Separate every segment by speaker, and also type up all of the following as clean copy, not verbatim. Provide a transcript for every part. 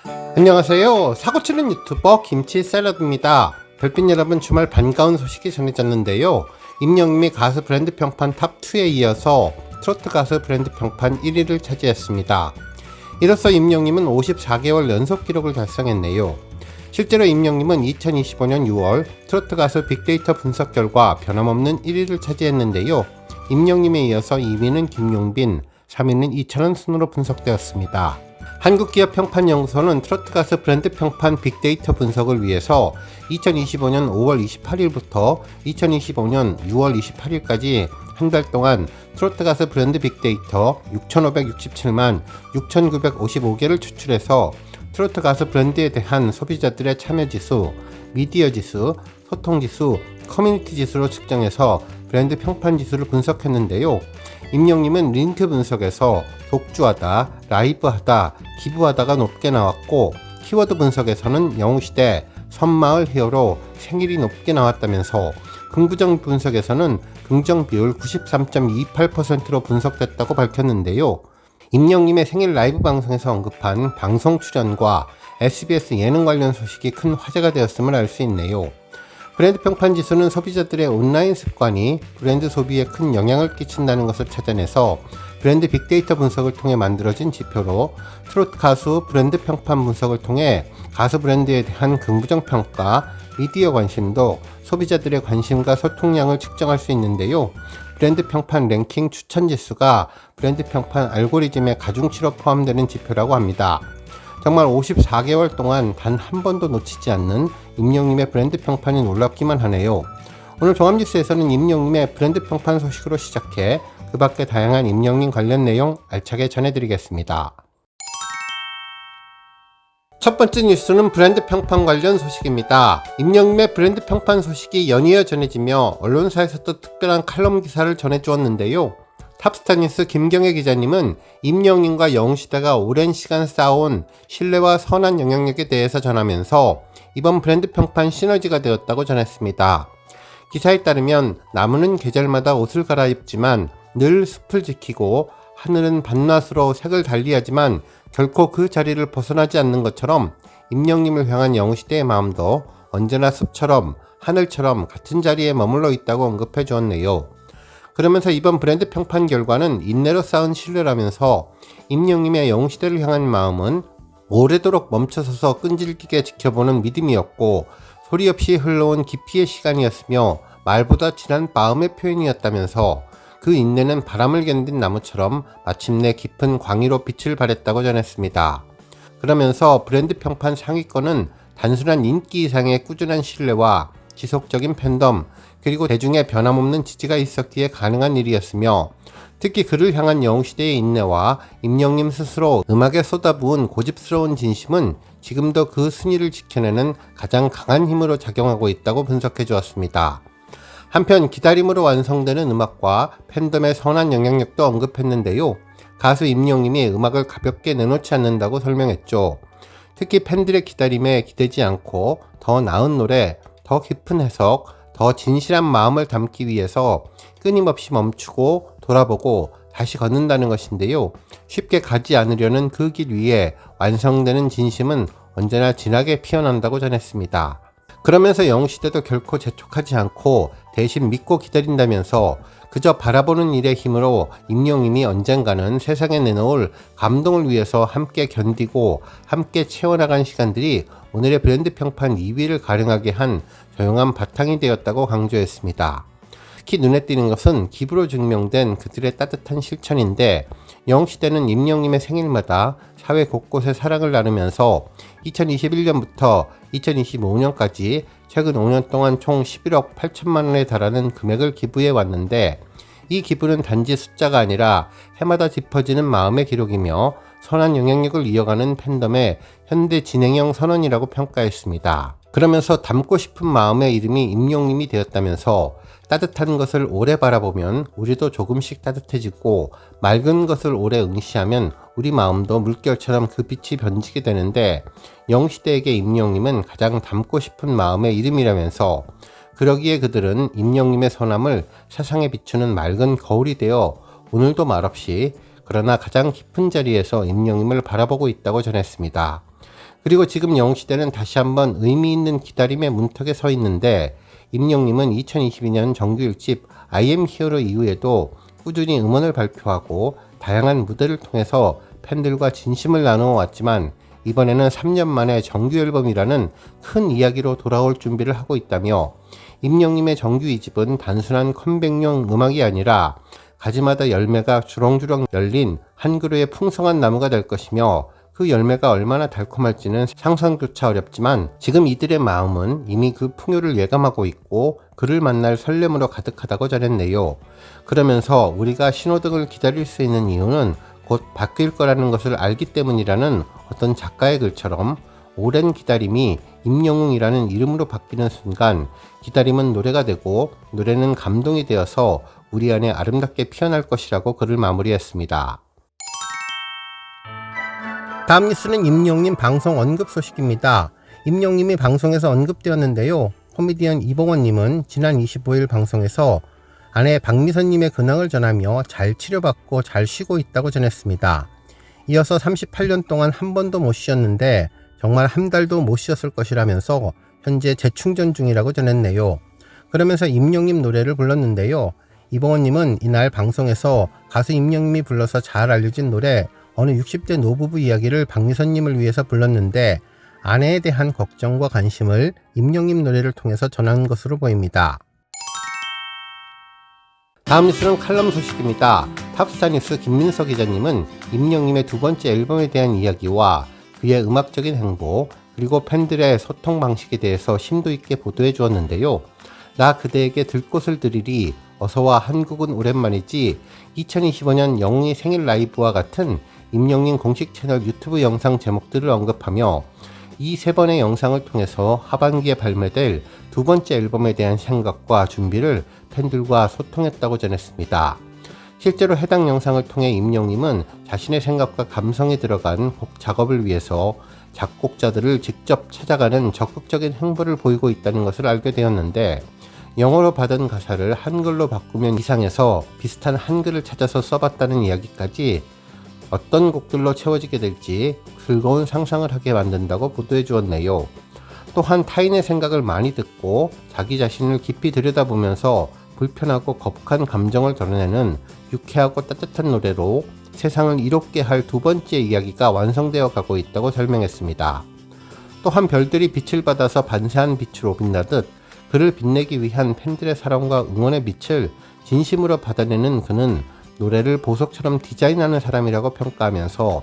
Speaker 1: 안녕하세요. 사고치는 유튜버 김치샐러드입니다. 별빛 여러분, 주말 반가운 소식이 전해졌는데요. 임영웅이 가수 브랜드 평판 탑2에 이어서 트로트 가수 브랜드 평판 1위를 차지했습니다. 이로써 임영웅은 54개월 연속 기록을 달성했네요. 실제로 임영웅은 2025년 6월 트로트 가수 빅데이터 분석 결과 변함없는 1위를 차지했는데요. 임영웅에 이어서 2위는 김용빈, 3위는 이찬원 순으로 분석되었습니다. 한국기업평판연구소는 트로트 가수 브랜드 평판 빅데이터 분석을 위해서 2025년 5월 28일부터 2025년 6월 28일까지 한 달 동안 트로트 가수 브랜드 빅데이터 6,567만 6,955개를 추출해서 트로트 가수 브랜드에 대한 소비자들의 참여지수, 미디어지수, 소통지수, 커뮤니티지수로 측정해서 브랜드 평판지수를 분석했는데요. 임영웅은 링크 분석에서 독주하다, 라이브하다, 기부하다가 높게 나왔고, 키워드 분석에서는 영웅시대, 섬마을 히어로, 생일이 높게 나왔다면서 긍부정 분석에서는 긍정 비율 93.28%로 분석됐다고 밝혔는데요. 임영웅의 생일 라이브 방송에서 언급한 방송 출연과 SBS 예능 관련 소식이 큰 화제가 되었음을 알 수 있네요. 브랜드 평판 지수는 소비자들의 온라인 습관이 브랜드 소비에 큰 영향을 끼친다는 것을 찾아내서 브랜드 빅데이터 분석을 통해 만들어진 지표로 트로트 가수 브랜드 평판 분석을 통해 가수 브랜드에 대한 긍부정 평가, 미디어 관심도, 소비자들의 관심과 소통량을 측정할 수 있는데요. 브랜드 평판 랭킹 추천 지수가 브랜드 평판 알고리즘의 가중치로 포함되는 지표라고 합니다. 정말 54개월 동안 단 한 번도 놓치지 않는 임영웅의 브랜드 평판이 놀랍기만 하네요. 오늘 종합뉴스에서는 임영웅의 브랜드 평판 소식으로 시작해 그 밖의 다양한 임영웅 관련 내용 알차게 전해드리겠습니다. 첫 번째 뉴스는 브랜드 평판 관련 소식입니다. 임영웅의 브랜드 평판 소식이 연이어 전해지며 언론사에서도 특별한 칼럼 기사를 전해주었는데요. 탑스타뉴스 김경애 기자님은 임영웅과 영웅시대가 오랜 시간 쌓아온 신뢰와 선한 영향력에 대해서 전하면서 이번 브랜드 평판 시너지가 되었다고 전했습니다. 기사에 따르면 나무는 계절마다 옷을 갈아입지만 늘 숲을 지키고 하늘은 밤낮으로 색을 달리하지만 결코 그 자리를 벗어나지 않는 것처럼 임영웅을 향한 영웅시대의 마음도 언제나 숲처럼 하늘처럼 같은 자리에 머물러 있다고 언급해 주었네요. 그러면서 이번 브랜드 평판 결과는 인내로 쌓은 신뢰라면서 임영웅의 영웅시대를 향한 마음은 오래도록 멈춰서서 끈질기게 지켜보는 믿음이었고 소리 없이 흘러온 깊이의 시간이었으며 말보다 진한 마음의 표현이었다면서 그 인내는 바람을 견딘 나무처럼 마침내 깊은 광의로 빛을 발했다고 전했습니다. 그러면서 브랜드 평판 상위권은 단순한 인기 이상의 꾸준한 신뢰와 지속적인 팬덤, 그리고 대중의 변함없는 지지가 있었기에 가능한 일이었으며 특히 그를 향한 영웅시대의 인내와 임영웅 스스로 음악에 쏟아부은 고집스러운 진심은 지금도 그 순위를 지켜내는 가장 강한 힘으로 작용하고 있다고 분석해 주었습니다. 한편 기다림으로 완성되는 음악과 팬덤의 선한 영향력도 언급했는데요. 가수 임영웅이 음악을 가볍게 내놓지 않는다고 설명했죠. 특히 팬들의 기다림에 기대지 않고 더 나은 노래, 더 깊은 해석, 더 진실한 마음을 담기 위해서 끊임없이 멈추고 돌아보고 다시 걷는다는 것인데요. 쉽게 가지 않으려는 그 길 위에 완성되는 진심은 언제나 진하게 피어난다고 전했습니다. 그러면서 영웅시대도 결코 재촉하지 않고 대신 믿고 기다린다면서 그저 바라보는 일의 힘으로 임영웅이 언젠가는 세상에 내놓을 감동을 위해서 함께 견디고 함께 채워나간 시간들이 오늘의 브랜드 평판 2위를 가능하게 한 조용한 바탕이 되었다고 강조했습니다. 특히 눈에 띄는 것은 기부로 증명된 그들의 따뜻한 실천인데 영웅시대는 임영웅의 생일마다 사회 곳곳에 사랑을 나누면서 2021년부터 2025년까지 최근 5년 동안 총 11억 8천만 원에 달하는 금액을 기부해 왔는데 이 기부는 단지 숫자가 아니라 해마다 짚어지는 마음의 기록이며 선한 영향력을 이어가는 팬덤의 현대 진행형 선언이라고 평가했습니다. 그러면서 담고 싶은 마음의 이름이 임영웅이 되었다면서 따뜻한 것을 오래 바라보면 우리도 조금씩 따뜻해지고 맑은 것을 오래 응시하면 우리 마음도 물결처럼 그 빛이 번지게 되는데 영웅시대에게 임영웅은 가장 담고 싶은 마음의 이름이라면서 그러기에 그들은 임영웅의 선함을 세상에 비추는 맑은 거울이 되어 오늘도 말없이 그러나 가장 깊은 자리에서 임영웅을 바라보고 있다고 전했습니다. 그리고 지금 영웅시대는 다시 한번 의미 있는 기다림의 문턱에 서 있는데, 임영님은 2022년 정규 1집 I am hero 이후에도 꾸준히 음원을 발표하고 다양한 무대를 통해서 팬들과 진심을 나누어 왔지만, 이번에는 3년 만에 정규 앨범이라는 큰 이야기로 돌아올 준비를 하고 있다며, 임영님의 정규 2집은 단순한 컴백용 음악이 아니라 가지마다 열매가 주렁주렁 열린 한 그루의 풍성한 나무가 될 것이며, 그 열매가 얼마나 달콤할지는 상상조차 어렵지만 지금 이들의 마음은 이미 그 풍요를 예감하고 있고 그를 만날 설렘으로 가득하다고 전했네요. 그러면서 우리가 신호등을 기다릴 수 있는 이유는 곧 바뀔 거라는 것을 알기 때문이라는 어떤 작가의 글처럼, 오랜 기다림이 임영웅이라는 이름으로 바뀌는 순간 기다림은 노래가 되고 노래는 감동이 되어서 우리 안에 아름답게 피어날 것이라고 글을 마무리했습니다. 다음 뉴스는 임영님 방송 언급 소식입니다. 임영님이 방송에서 언급되었는데요. 코미디언 이봉원님은 지난 25일 방송에서 아내 박미선님의 근황을 전하며 잘 치료받고 잘 쉬고 있다고 전했습니다. 이어서 38년 동안 한 번도 못 쉬었는데 정말 한 달도 못 쉬었을 것이라면서 현재 재충전 중이라고 전했네요. 그러면서 임영님 노래를 불렀는데요. 이봉원님은 이날 방송에서 가수 임영님이 불러서 잘 알려진 노래 어느 60대 노부부 이야기를 박미선님을 위해서 불렀는데, 아내에 대한 걱정과 관심을 임영님 노래를 통해서 전한 것으로 보입니다. 다음 뉴스는 칼럼 소식입니다. 탑스타뉴스 김민서 기자님은 임영님의 두 번째 앨범에 대한 이야기와 그의 음악적인 행보, 그리고 팬들의 소통 방식에 대해서 심도 있게 보도해 주었는데요. 나 그대에게 들꽃을 드리리, 어서와 한국은 오랜만이지, 2025년 영웅이 생일 라이브와 같은 임영님 공식 채널 유튜브 영상 제목들을 언급하며, 이 세 번의 영상을 통해서 하반기에 발매될 두 번째 앨범에 대한 생각과 준비를 팬들과 소통했다고 전했습니다. 실제로 해당 영상을 통해 임영님은 자신의 생각과 감성이 들어간 곡 작업을 위해서 작곡자들을 직접 찾아가는 적극적인 행보를 보이고 있다는 것을 알게 되었는데, 영어로 받은 가사를 한글로 바꾸면 이상해서 비슷한 한글을 찾아서 써봤다는 이야기까지 어떤 곡들로 채워지게 될지 즐거운 상상을 하게 만든다고 보도해 주었네요. 또한 타인의 생각을 많이 듣고 자기 자신을 깊이 들여다보면서 불편하고 거북한 감정을 드러내는 유쾌하고 따뜻한 노래로 세상을 이롭게 할 두 번째 이야기가 완성되어 가고 있다고 설명했습니다. 또한 별들이 빛을 받아서 반사한 빛으로 빛나듯 그를 빛내기 위한 팬들의 사랑과 응원의 빛을 진심으로 받아내는 그는 노래를 보석처럼 디자인하는 사람이라고 평가하면서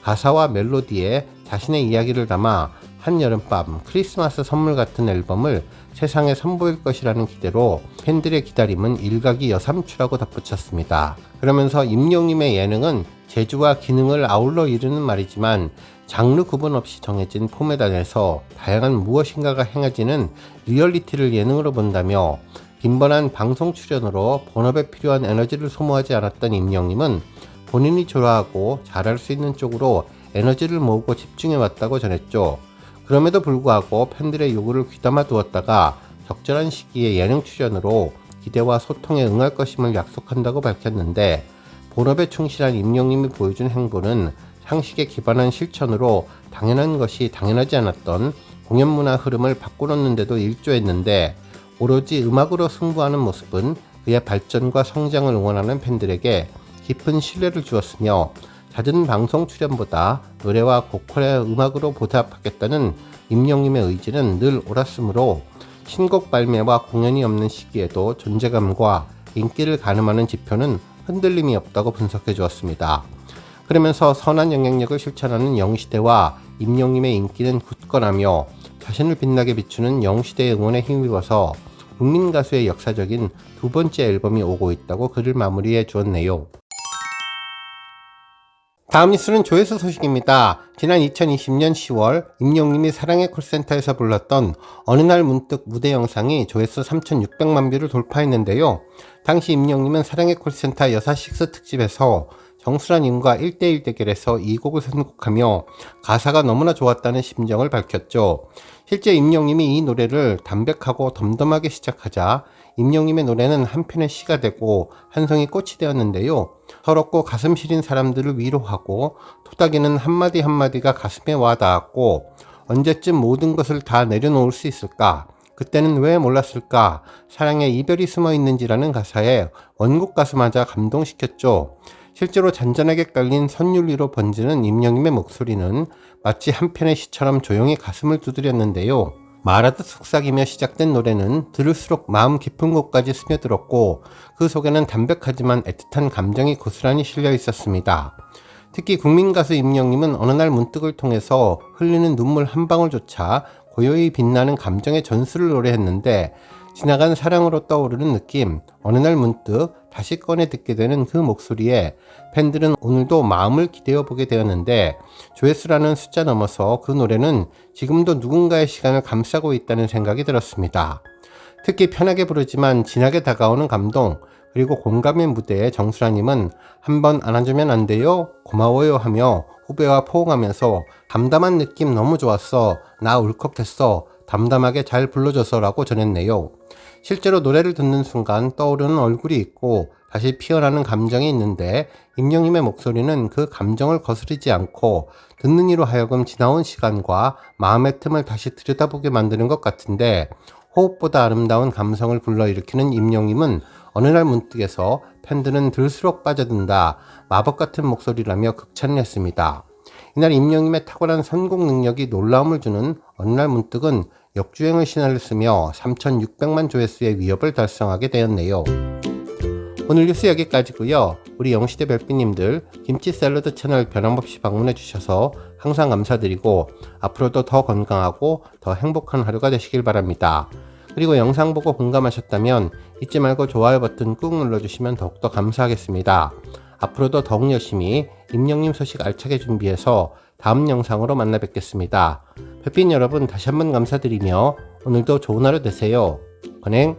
Speaker 1: 가사와 멜로디에 자신의 이야기를 담아 한여름밤 크리스마스 선물 같은 앨범을 세상에 선보일 것이라는 기대로 팬들의 기다림은 일각이 여삼추라고 덧붙였습니다. 그러면서 임영님의 예능은 재주와 기능을 아울러 이루는 말이지만 장르 구분 없이 정해진 포맷 안에서 다양한 무엇인가가 행해지는 리얼리티를 예능으로 본다며, 빈번한 방송 출연으로 본업에 필요한 에너지를 소모하지 않았던 임영님은 본인이 좋아하고 잘할 수 있는 쪽으로 에너지를 모으고 집중해 왔다고 전했죠. 그럼에도 불구하고 팬들의 요구를 귀담아 두었다가 적절한 시기에 예능 출연으로 기대와 소통에 응할 것임을 약속한다고 밝혔는데, 본업에 충실한 임영님이 보여준 행보는 상식에 기반한 실천으로 당연한 것이 당연하지 않았던 공연 문화 흐름을 바꿔놓는데도 일조했는데, 오로지 음악으로 승부하는 모습은 그의 발전과 성장을 응원하는 팬들에게 깊은 신뢰를 주었으며, 잦은 방송 출연보다 노래와 보컬의 음악으로 보답하겠다는 임영님의 의지는 늘 옳았으므로 신곡 발매와 공연이 없는 시기에도 존재감과 인기를 가늠하는 지표는 흔들림이 없다고 분석해 주었습니다. 그러면서 선한 영향력을 실천하는 영웅시대와 임영님의 인기는 굳건하며 자신을 빛나게 비추는 영웅시대의 응원에 힘입어서 국민 가수의 역사적인 두 번째 앨범이 오고 있다고 글을 마무리해 주었네요. 다음 뉴스는 조회수 소식입니다. 지난 2020년 10월 임영님이 사랑의 콜센터에서 불렀던 어느 날 문득 무대 영상이 조회수 3,600만 뷰를 돌파했는데요. 당시 임영님은 사랑의 콜센터 여사식스 특집에서 정수라님과 1대1 대결에서 이 곡을 선곡하며 가사가 너무나 좋았다는 심정을 밝혔죠. 실제 임영님이 이 노래를 담백하고 덤덤하게 시작하자 임영님의 노래는 한편의 시가 되고 한 송이 꽃이 되었는데요. 서럽고 가슴 시린 사람들을 위로하고 토닥이는 한마디 한마디가 가슴에 와닿았고, 언제쯤 모든 것을 다 내려놓을 수 있을까? 그때는 왜 몰랐을까? 사랑에 이별이 숨어 있는지라는 가사에 원곡 가수마저 감동시켰죠. 실제로 잔잔하게 깔린 선율 위로 번지는 임영임의 목소리는 마치 한편의 시처럼 조용히 가슴을 두드렸는데요. 말하듯 속삭이며 시작된 노래는 들을수록 마음 깊은 곳까지 스며들었고 그 속에는 담백하지만 애틋한 감정이 고스란히 실려 있었습니다. 특히 국민가수 임영임은 어느 날 문득을 통해서 흘리는 눈물 한 방울조차 고요히 빛나는 감정의 전수를 노래했는데 지나간 사랑으로 떠오르는 느낌, 어느 날 문득 다시 꺼내 듣게 되는 그 목소리에 팬들은 오늘도 마음을 기대어 보게 되었는데 조회수라는 숫자 넘어서 그 노래는 지금도 누군가의 시간을 감싸고 있다는 생각이 들었습니다. 특히 편하게 부르지만 진하게 다가오는 감동, 그리고 공감의 무대에 정수라님은 한번 안아주면 안 돼요? 고마워요 하며 후배와 포옹하면서 담담한 느낌 너무 좋았어. 나 울컥했어. 담담하게 잘 불러줘서 라고 전했네요. 실제로 노래를 듣는 순간 떠오르는 얼굴이 있고 다시 피어나는 감정이 있는데 임영임의 목소리는 그 감정을 거스르지 않고 듣는 이로 하여금 지나온 시간과 마음의 틈을 다시 들여다보게 만드는 것 같은데 호흡보다 아름다운 감성을 불러일으키는 임영임은 어느 날 문득에서 팬들은 들수록 빠져든다, 마법 같은 목소리라며 극찬을 했습니다. 이날 임영임의 탁월한 선곡 능력이 놀라움을 주는 어느 날 문득은 역주행을 시날렸으며 3,600만 조회수의 위협을 달성하게 되었네요. 오늘 뉴스 여기까지고요. 우리 영시대 별빛님들 김치 샐러드 채널 변함없이 방문해 주셔서 항상 감사드리고 앞으로도 더 건강하고 더 행복한 하루가 되시길 바랍니다. 그리고 영상 보고 공감하셨다면 잊지 말고 좋아요 버튼 꾹 눌러주시면 더욱더 감사하겠습니다. 앞으로도 더욱 열심히 임영임 소식 알차게 준비해서 다음 영상으로 만나 뵙겠습니다. 별빛 여러분 다시 한번 감사드리며 오늘도 좋은 하루 되세요. 건행.